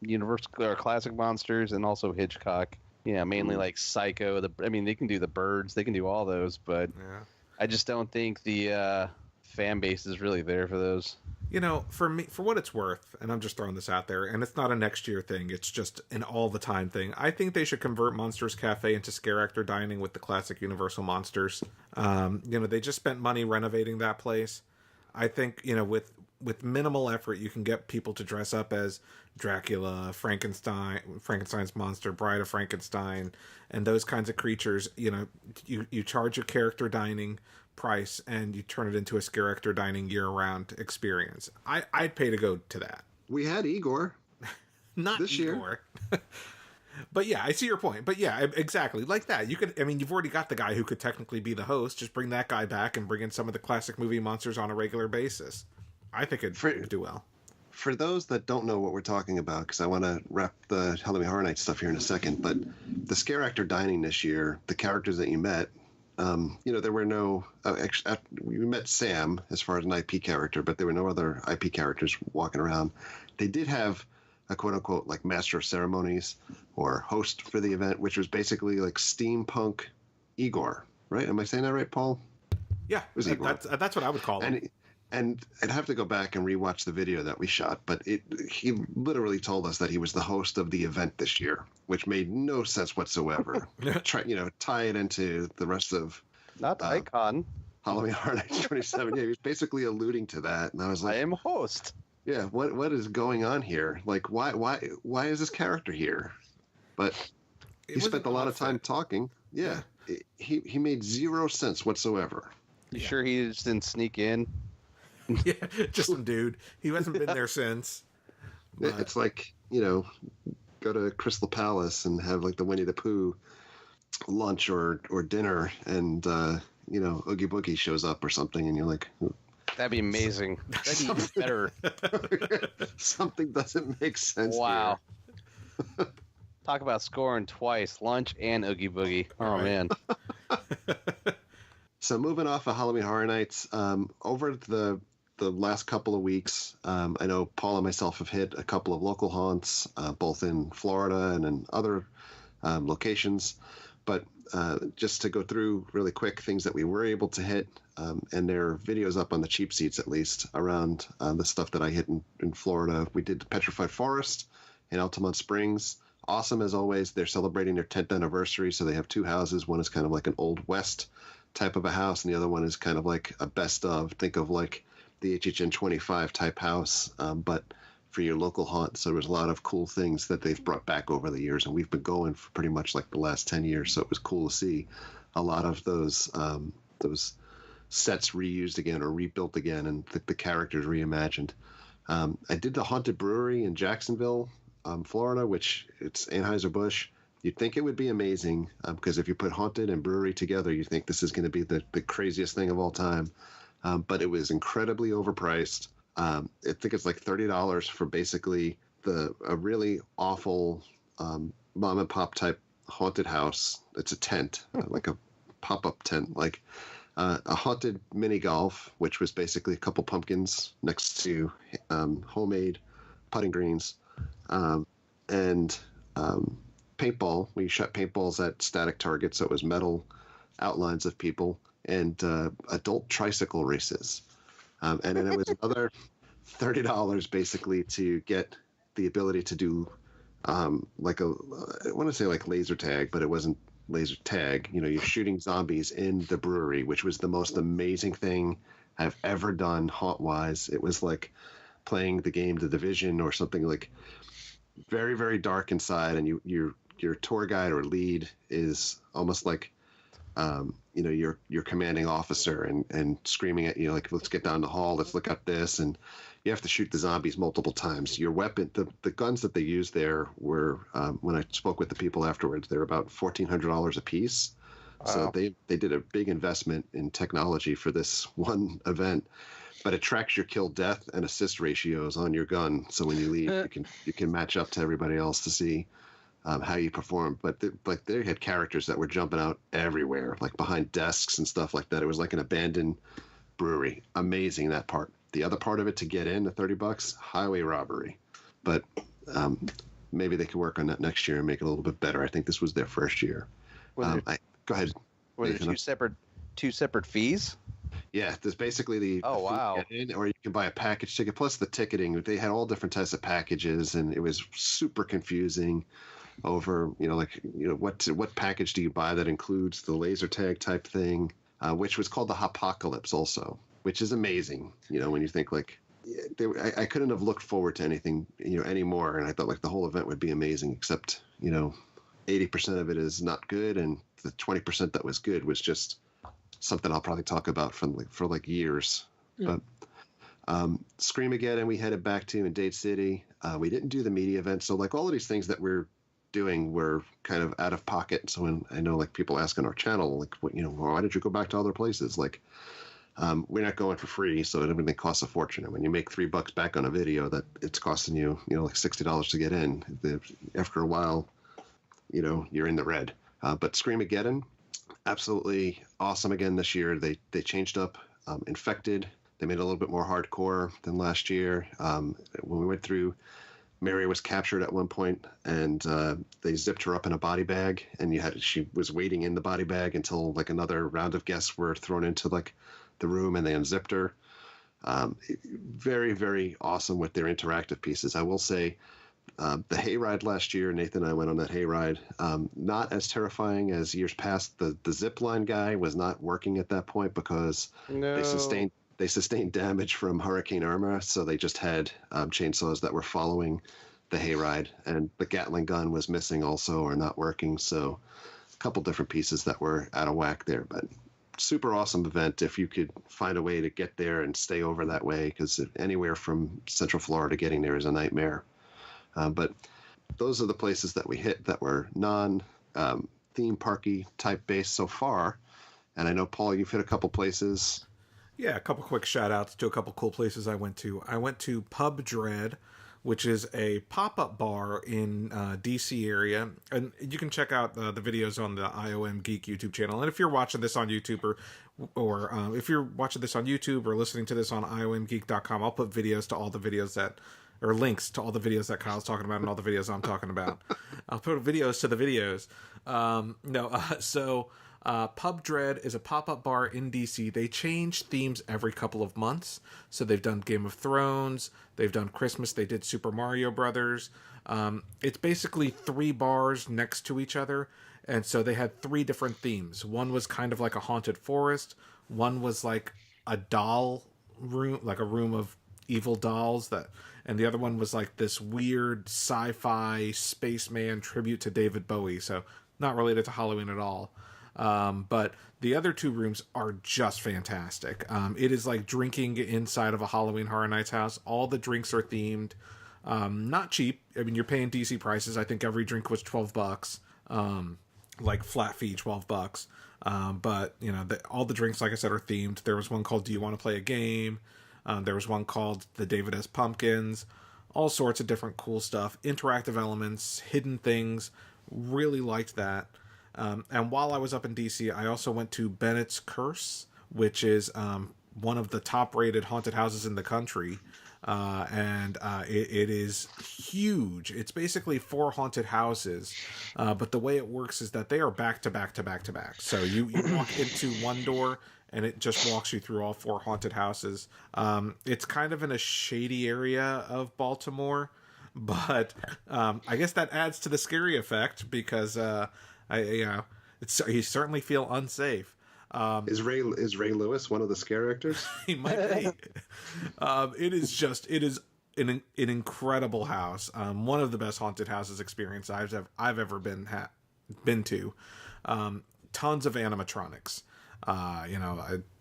Universal or classic monsters, and also Hitchcock. Mainly like Psycho. They can do the Birds. They can do all those, but I just don't think the fan base is really there for those. For me, for what it's worth, and I'm just throwing this out there, and it's not a next year thing, it's just an all the time thing. I think they should convert Monsters Cafe into scare actor dining with the classic Universal monsters. They just spent money renovating that place. I think, with minimal effort, you can get people to dress up as Dracula, Frankenstein's monster, Bride of Frankenstein, and those kinds of creatures. You charge your character dining price and you turn it into a scare actor dining year-round experience. I'd pay to go to that. We had Igor. Not this Igor. Year. But yeah, I see your point. But yeah, exactly. Like that. You've already got the guy who could technically be the host. Just bring that guy back and bring in some of the classic movie monsters on a regular basis. I think it'd do well. For those that don't know what we're talking about, because I want to wrap the Halloween Horror Nights stuff here in a second, but the scare actor dining this year, the characters that you met, there were no... we met Sam as far as an IP character, but there were no other IP characters walking around. They did have a quote-unquote like master of ceremonies or host for the event, which was basically like steampunk Igor, right? Am I saying that right, Paul? Yeah, it was Igor. That's what I would call him. And I'd have to go back and rewatch the video that we shot, but he literally told us that he was the host of the event this year, which made no sense whatsoever. Tie it into the rest of not icon Halloween Horror Nights 27. Yeah, he was basically alluding to that, and I was like, I am host. Yeah, what is going on here? Like, why is this character here? But he spent a lot of time talking. Yeah. he made zero sense whatsoever. You sure he just didn't sneak in? Yeah, just some dude. He hasn't been there since. But... It's like, go to Crystal Palace and have like the Winnie the Pooh lunch or dinner, and Oogie Boogie shows up or something, and you're like, that'd be amazing. That'd be even better. Something doesn't make sense. Wow. Talk about scoring twice, lunch and Oogie Boogie. Oh, man. So moving off of Halloween Horror Nights, over the last couple of weeks, I know Paul and myself have hit a couple of local haunts, both in Florida and in other locations. But just to go through really quick things that we were able to hit, and there are videos up on the cheap seats at least around the stuff that I hit in Florida. We did the Petrified Forest in Altamont Springs. Awesome as always. They're celebrating their 10th anniversary, so they have two houses. One is kind of like an Old West type of a house, and the other one is kind of like a best of. Think of like the HHN 25 type house, but for your local haunt. So there's a lot of cool things that they've brought back over the years, and we've been going for pretty much like the last 10 years. So it was cool to see a lot of those sets reused again or rebuilt again, and the characters reimagined. I did the Haunted Brewery in Jacksonville, Florida, which it's Anheuser-Busch. You'd think it would be amazing, because if you put Haunted and Brewery together, you think this is going to be the craziest thing of all time. But it was incredibly overpriced. I think it's like $30 for basically a really awful mom and pop type haunted house. It's a tent, like a pop-up tent, like a haunted mini golf, which was basically a couple pumpkins next to homemade putting greens, and paintball. We shot paintballs at static targets, so it was metal outlines of people, and adult tricycle races. And then it was another $30 basically to get the ability to do I want to say like laser tag, but it wasn't laser tag. You're shooting zombies in the brewery, which was the most amazing thing I've ever done haunt-wise. It was like playing the game The Division or something, like very, very dark inside, and your tour guide or lead is almost like your commanding officer and screaming at you like, let's get down the hall, let's look at this, and you have to shoot the zombies multiple times. Your weapon, the guns that they used there were, when I spoke with the people afterwards, they're about $1,400 a piece. Wow. So they did a big investment in technology for this one event, but it tracks your kill, death, and assist ratios on your gun. So when you leave, you can match up to everybody else to see how you perform. But they had characters that were jumping out everywhere, like behind desks and stuff like that. It was like an abandoned brewery. Amazing, that part. The other part of it, to get in, the $30, highway robbery. But maybe they could work on that next year and make it a little bit better. I think this was their first year. Go ahead. Were there two separate fees? Yeah, there's basically the wow. Get in, or you can buy a package ticket plus the ticketing. They had all different types of packages, and it was super confusing over what package do you buy that includes the laser tag type thing, which was called the Hopocalypse also, which is amazing. When you think like I couldn't have looked forward to anything anymore, and I thought like the whole event would be amazing, except 80% of it is not good, and the 20% that was good was just something I'll probably talk about for years. Yeah. But Scream-A-Geddon we headed back to in Dade City. We didn't do the media event, so like all of these things that we're doing were kind of out of pocket. So when I know like people ask on our channel, like, why did you go back to other places? Like, we're not going for free, so everything costs a fortune. And when you make $3 back on a video, that it's costing you, like $60 to get in. After a while, you're in the red. But Scream-A-Geddon, absolutely awesome again this year. They changed up Infected. They made it a little bit more hardcore than last year. When we went through, Mary was captured at one point, and they zipped her up in a body bag, and she was waiting in the body bag until like another round of guests were thrown into like the room, and they unzipped her. Very, very awesome with their interactive pieces. I will say, the hayride last year, Nathan and I went on that hayride. Not as terrifying as years past. The zip line guy was not working at that point because they sustained damage from Hurricane Irma, so they just had chainsaws that were following the hayride, and the Gatling gun was missing also or not working. So couple different pieces that were out of whack there, but super awesome event if you could find a way to get there and stay over that way, because anywhere from Central Florida getting there is a nightmare. But those are the places that we hit that were non-theme parky type based so far. And I know, Paul, you've hit a couple places. Yeah, a couple quick shout outs to a couple cool places I went to. I went to Pub Dread, which is a pop-up bar in DC area. And you can check out the videos on the IOM Geek YouTube channel. And if you're watching this on YouTube or if you're watching this on YouTube or listening to this on iomgeek.com, I'll put videos to all the videos or links to all the videos that Kyle's talking about and all the videos I'm talking about. I'll put videos to the videos. Pub Dread is a pop-up bar in DC. They change themes every couple of months. So they've done Game of Thrones, they've done Christmas, they did Super Mario Brothers. It's basically 3 bars next to each other. And so they had 3 different themes. One was kind of like a haunted forest. One was like a doll room, like a room of evil dolls and the other one was like this weird sci-fi spaceman tribute to David Bowie. So not related to Halloween at all. But the other 2 rooms are just fantastic. It is like drinking inside of a Halloween Horror Nights house. All the drinks are themed. Not cheap. I mean, you're paying DC prices. I think every drink was $12. Like flat fee, $12. But you know, all the drinks, like I said, are themed. There was one called "Do You Want to Play a Game?" There was one called "The David S. Pumpkins." All sorts of different cool stuff. Interactive elements, hidden things. Really liked that. And while I was up in DC, I also went to Bennett's Curse, which is one of the top-rated haunted houses in the country. It is huge. It's basically 4 haunted houses, but the way it works is that they are back to back to back to back. So you walk into one door, and it just walks you through all 4 haunted houses. It's kind of in a shady area of Baltimore, but I guess that adds to the scary effect because you certainly feel unsafe. Is Ray Lewis one of the scare actors? He might be. It is an incredible house. One of the best haunted houses experience I've ever been to. Tons of animatronics.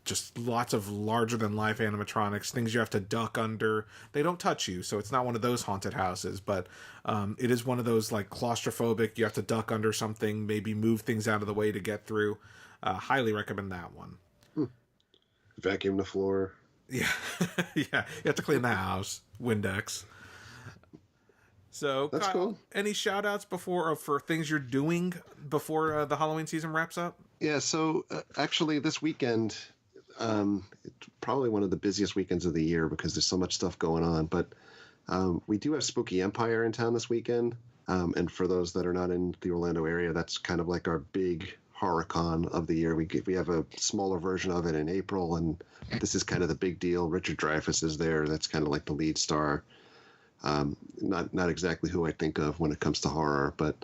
Just lots of larger than life animatronics, things you have to duck under. They don't touch you, so it's not one of those haunted houses, but it is one of those like claustrophobic, you have to duck under something, maybe move things out of the way to get through. Highly recommend that one. Vacuum the floor. Yeah. Yeah, you have to clean the house. Windex. So that's Kyle, cool. Any shout outs for things you're doing before the Halloween season wraps up? Yeah, so actually this weekend, it's probably one of the busiest weekends of the year because there's so much stuff going on. But we do have Spooky Empire in town this weekend. And for those that are not in the Orlando area, that's kind of like our big HorrorCon of the year. We have a smaller version of it in April, and this is kind of the big deal. Richard Dreyfuss is there. That's kind of like the lead star. Not exactly who I think of when it comes to horror, but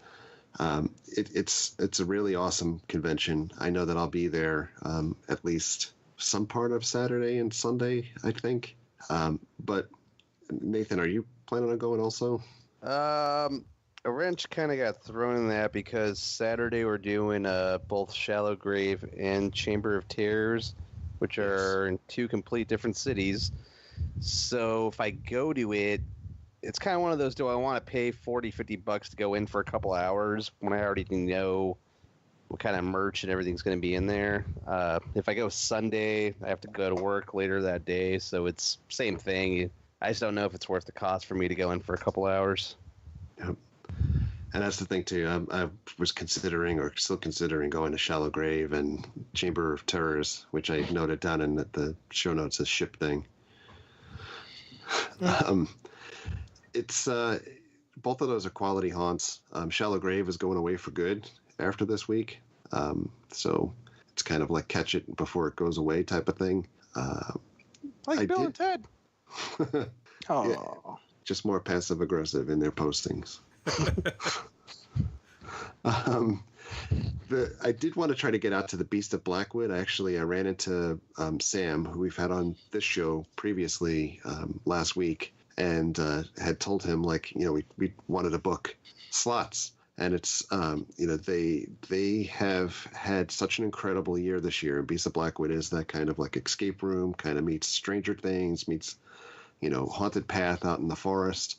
it's a really awesome convention. I know that I'll be there at least some part of Saturday and Sunday, I think. But Nathan, are you planning on going also? A wrench kind of got thrown in that because Saturday we're doing both Shallow Grave and Chamber of Terrors, which are in 2 complete different cities. So if I go to it, it's kind of one of those, do I want to pay $40-$50 to go in for a couple hours when I already know what kind of merch and everything's going to be in there? If I go Sunday, I have to go to work later that day, so it's same thing. I just don't know if it's worth the cost for me to go in for a couple hours. Yep. And that's the thing, too. I was considering or still considering going to Shallow Grave and Chamber of Terrors, which I noted down in the show notes as ship thing. It's both of those are quality haunts. Shallow Grave is going away for good after this week. So it's kind of like catch it before it goes away type of thing. Like Bill and Ted. Oh. Yeah, just more passive aggressive in their postings. I did want to try to get out to the Beast of Blackwood. I ran into Sam, who we've had on this show previously last week, and had told him we wanted to book slots. And it's they have had such an incredible year this year. And Beast of Blackwood is that kind of like escape room, kind of meets Stranger Things, meets Haunted Path out in the forest.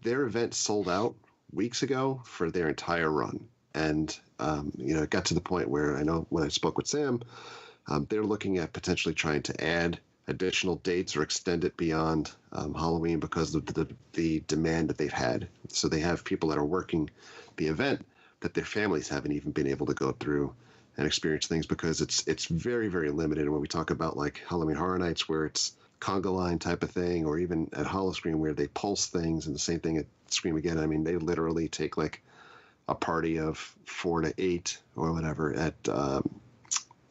Their event sold out weeks ago for their entire run, and it got to the point where I know when I spoke with Sam, they're looking at potentially trying to add additional dates or extend it beyond Halloween because of the demand that they've had. So they have people that are working the event that their families haven't even been able to go through and experience things because it's very, very limited. And when we talk about like Halloween Horror Nights where it's conga line type of thing, or even at Howl-O-Scream where they pulse things, and the same thing at Scream-A-Geddon. I mean, they literally take like a party of 4 to 8 or whatever at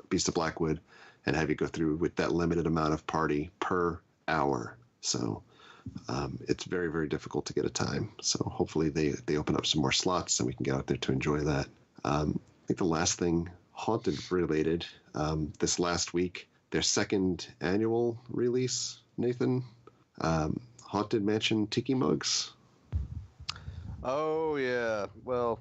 Beast of Blackwood and have you go through with that limited amount of party per hour. So it's very, very difficult to get a time. So hopefully they open up some more slots and we can get out there to enjoy that. I think the last thing Haunted related, this last week, their second annual release, Nathan, Haunted Mansion Tiki mugs. Oh, yeah. Well,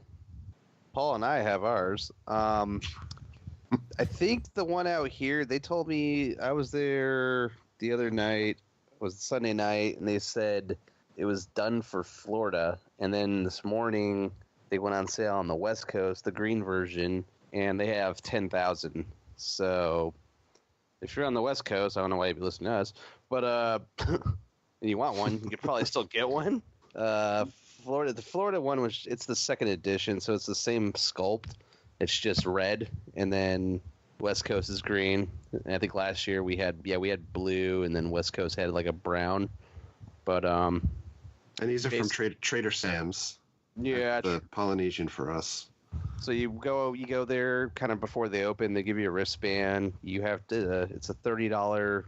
Paul and I have ours. I think the one out here, they told me I was there the other night, it was Sunday night, and they said it was done for Florida. And then this morning, they went on sale on the West Coast, the green version, and they have 10,000. So if you're on the West Coast, I don't know why you'd be listening to us, but and you want one, you could probably still get one. The Florida one it's the second edition, so it's the same sculpt. It's just red, and then West Coast is green. And I think last year we had blue, and then West Coast had like a brown. But and these are from Trader Sam's. Yeah, the Polynesian for us. So you go there kind of before they open. They give you a wristband. You have to. It's a $30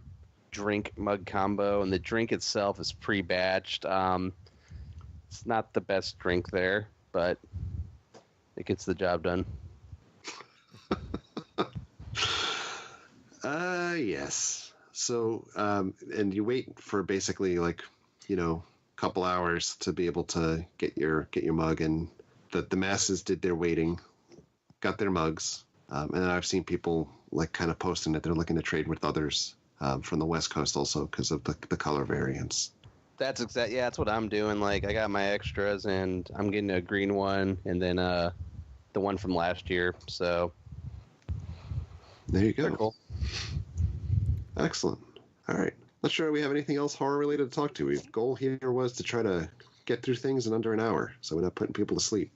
drink mug combo, and the drink itself is pre-batched. It's not the best drink there, but it gets the job done. Yes. So, and you wait for basically like, couple hours to be able to get your mug, and the masses did their waiting, got their mugs, and then I've seen people like kind of posting that they're looking to trade with others from the West Coast also because of the color variants. That's that's what I'm doing. Like I got my extras, and I'm getting a green one, and then the one from last year. So there you go. Very cool. Excellent. All right. Not sure we have anything else horror related to talk to. Our goal here was to try to get through things in under an hour, so we're not putting people to sleep.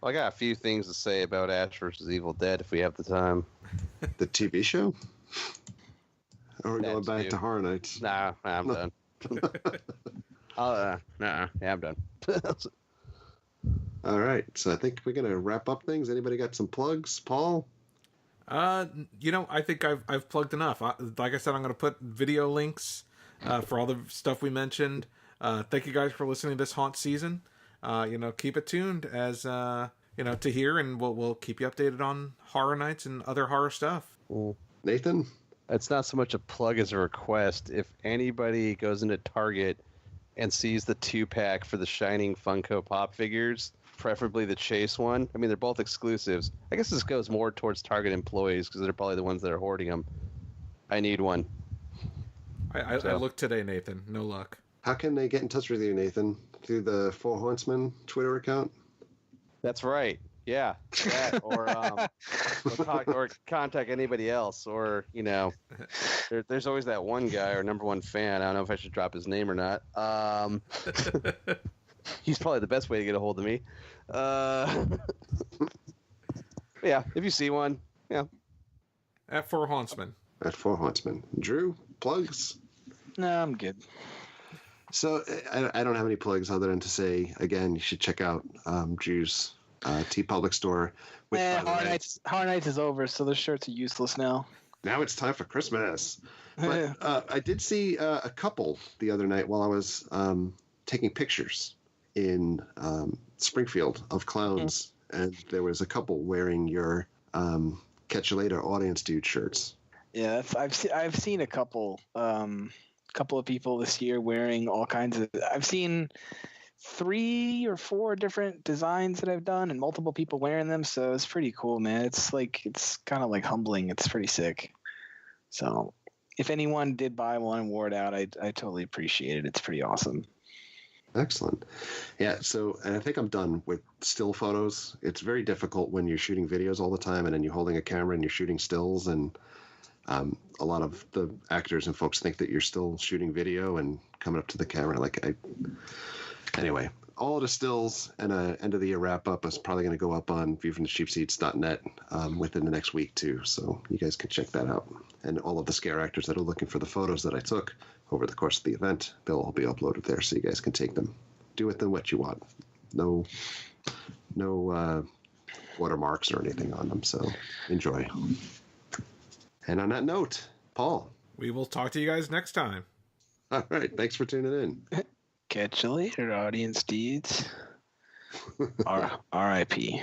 Well, I got a few things to say about Ash vs. Evil Dead if we have the time. The TV show? Or are we going back to Horror Nights? Nah, I'm done. Yeah, I'm done. All right, so I think we're gonna wrap up things. Anybody got some plugs, Paul? I think I've plugged enough. Like I said, I'm gonna put video links for all the stuff we mentioned. Thank you guys for listening to this haunt season. Keep it tuned as to hear, and we'll keep you updated on Horror Nights and other horror stuff. Cool. Nathan? It's not so much a plug as a request. If anybody goes into Target and sees the 2-pack for the Shining Funko Pop figures, preferably the Chase one. I mean, they're both exclusives. I guess this goes more towards Target employees because they're probably the ones that are hoarding them. I need one. I looked today, Nathan. No luck. How can they get in touch with you, Nathan? Through the Four Hauntsmen Twitter account? That's right. Yeah. That, or contact anybody else. Or, there's always that one guy or number one fan. I don't know if I should drop his name or not. He's probably the best way to get a hold of me. Yeah, if you see one, yeah. At Four Hauntsmen. At Four Hauntsmen. Drew, plugs? No, I'm good. So I don't have any plugs other than to say, again, you should check out Drew's TeePublic store. Which, Horror Nights is over, so the shirts are useless now. Now it's time for Christmas. But I did see a couple the other night while I was taking pictures in Springfield of clowns, and there was a couple wearing your Catch You Later Audience Dude shirts. Yeah, I've seen a couple of people this year wearing all kinds of. I've seen 3 or 4 different designs that I've done and multiple people wearing them, so it's pretty cool, man. It's kind of like humbling. It's pretty sick. So if anyone did buy one and wore it out, I totally appreciate it. It's pretty awesome. Excellent. Yeah, so and I think I'm done with still photos. It's very difficult when you're shooting videos all the time and then you're holding a camera and you're shooting stills, and a lot of the actors and folks think that you're still shooting video and coming up to the camera. Anyway, all of the stills and a end of the year wrap up is probably going to go up on viewfromthecheapseats.net within the next week too, so you guys can check that out. And all of the scare actors that are looking for the photos that I took over the course of the event, they'll all be uploaded there, so you guys can take them. Do with them what you want. No watermarks or anything on them, so enjoy. And on that note, Paul. We will talk to you guys next time. All right, thanks for tuning in. Catch you later, audience deeds. R.I.P.